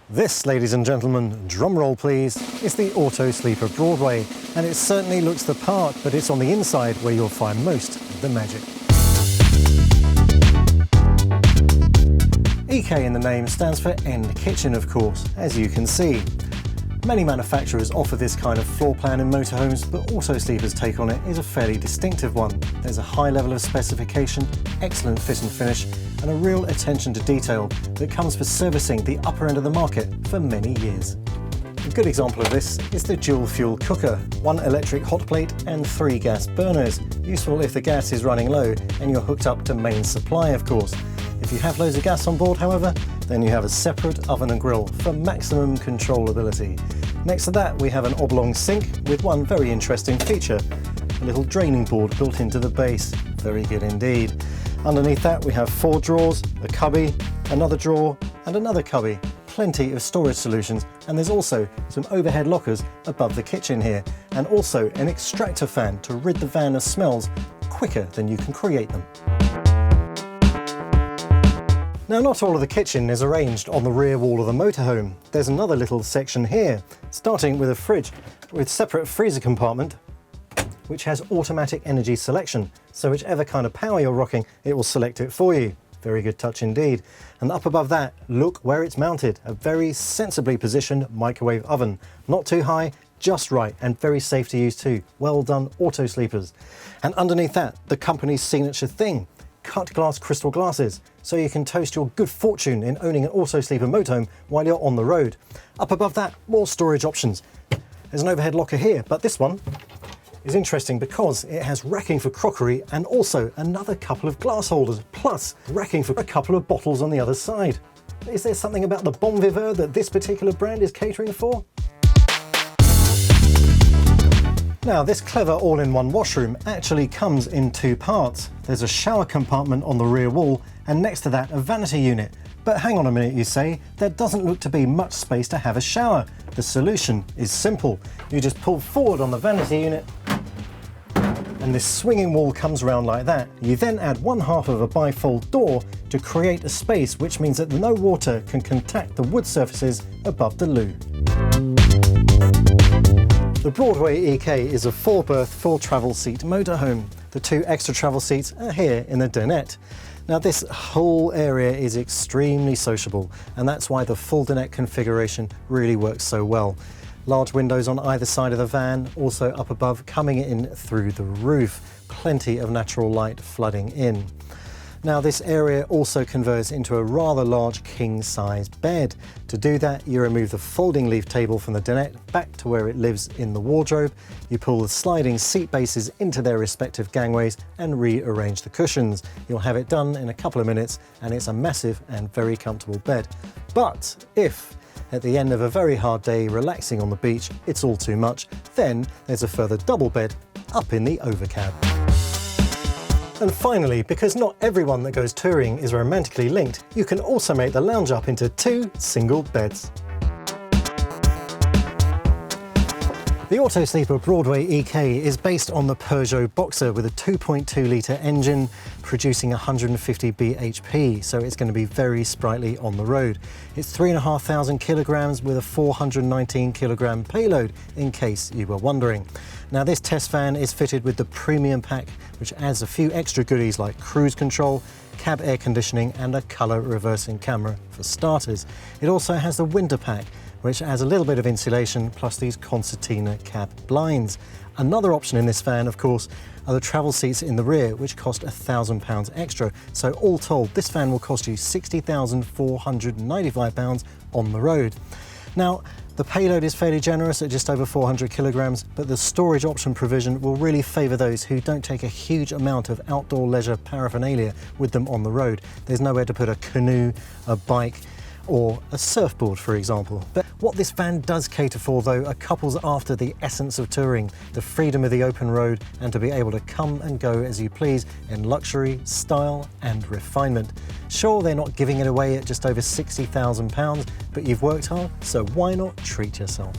This, ladies and gentlemen, drum roll please, is the Auto-Sleeper Broadway, and it certainly looks the part, but it's on the inside where you'll find most of the magic. EK in the name stands for end kitchen, of course, as you can see. Many manufacturers offer this kind of floor plan in motorhomes, but Auto-Sleeper's take on it is a fairly distinctive one. There's a high level of specification, excellent fit and finish, and a real attention to detail that comes for servicing the upper end of the market for many years. A good example of this is the dual fuel cooker, 1 electric hot plate and 3 gas burners, useful if the gas is running low and you're hooked up to main supply, of course. If you have loads of gas on board, however, then you have a separate oven and grill for maximum controllability. Next to that, we have an oblong sink with one very interesting feature, a little draining board built into the base. Very good indeed. Underneath that, we have 4 drawers, a cubby, another drawer, and another cubby. Plenty of storage solutions, and there's also some overhead lockers above the kitchen here, and also an extractor fan to rid the van of smells quicker than you can create them. Now, not all of the kitchen is arranged on the rear wall of the motorhome. There's another little section here, starting with a fridge with separate freezer compartment, which has automatic energy selection. So whichever kind of power you're rocking, it will select it for you. Very good touch indeed. And up above that, look where it's mounted. A very sensibly positioned microwave oven. Not too high, just right, and very safe to use too. Well done, Auto-Sleepers. And underneath that, the company's signature thing, cut glass crystal glasses, so you can toast your good fortune in owning an Auto-Sleeper motorhome while you're on the road. Up above that, more storage options. There's an overhead locker here, but this one is interesting because it has racking for crockery and also another couple of glass holders, plus racking for a couple of bottles on the other side. Is there something about the bon vivant that this particular brand is catering for? Now, this clever all-in-one washroom actually comes in 2 parts. There's a shower compartment on the rear wall, and next to that, a vanity unit. But hang on a minute, you say, there doesn't look to be much space to have a shower. The solution is simple. You just pull forward on the vanity unit, and this swinging wall comes around like that. You then add 1/2 of a bifold door to create a space, which means that no water can contact the wood surfaces above the loo. The Broadway EK is a 4-berth, full travel seat motorhome. The 2 extra travel seats are here in the dinette. Now, this whole area is extremely sociable, and that's why the full dinette configuration really works so well. Large windows on either side of the van, also up above, coming in through the roof. Plenty of natural light flooding in. Now, this area also converts into a rather large king-sized bed. To do that, you remove the folding leaf table from the dinette back to where it lives in the wardrobe. You pull the sliding seat bases into their respective gangways and rearrange the cushions. You'll have it done in a couple of minutes, and it's a massive and very comfortable bed. But if at the end of a very hard day relaxing on the beach, it's all too much, then there's a further double bed up in the overcab. And finally, because not everyone that goes touring is romantically linked, you can also make the lounge up into 2 single beds. The Auto-Sleeper Broadway EK is based on the Peugeot Boxer with a 2.2-litre engine producing 150 bhp, so it's going to be very sprightly on the road. It's 3,500 kilograms with a 419 kilogram payload, in case you were wondering. Now, this test van is fitted with the premium pack, which adds a few extra goodies like cruise control, cab air conditioning, and a colour reversing camera for starters. It also has the winter pack, which adds a little bit of insulation, plus these concertina cab blinds. Another option in this van, of course, are the travel seats in the rear, which cost £1,000 extra. So all told, this van will cost you £60,495 on the road. Now, the payload is fairly generous at just over 400 kilograms, but the storage option provision will really favour those who don't take a huge amount of outdoor leisure paraphernalia with them on the road. There's nowhere to put a canoe, a bike, or a surfboard, for example. But what this van does cater for, though, are couples after the essence of touring, the freedom of the open road, and to be able to come and go as you please in luxury, style, and refinement. Sure, they're not giving it away at just over £60,000, but you've worked hard, so why not treat yourself?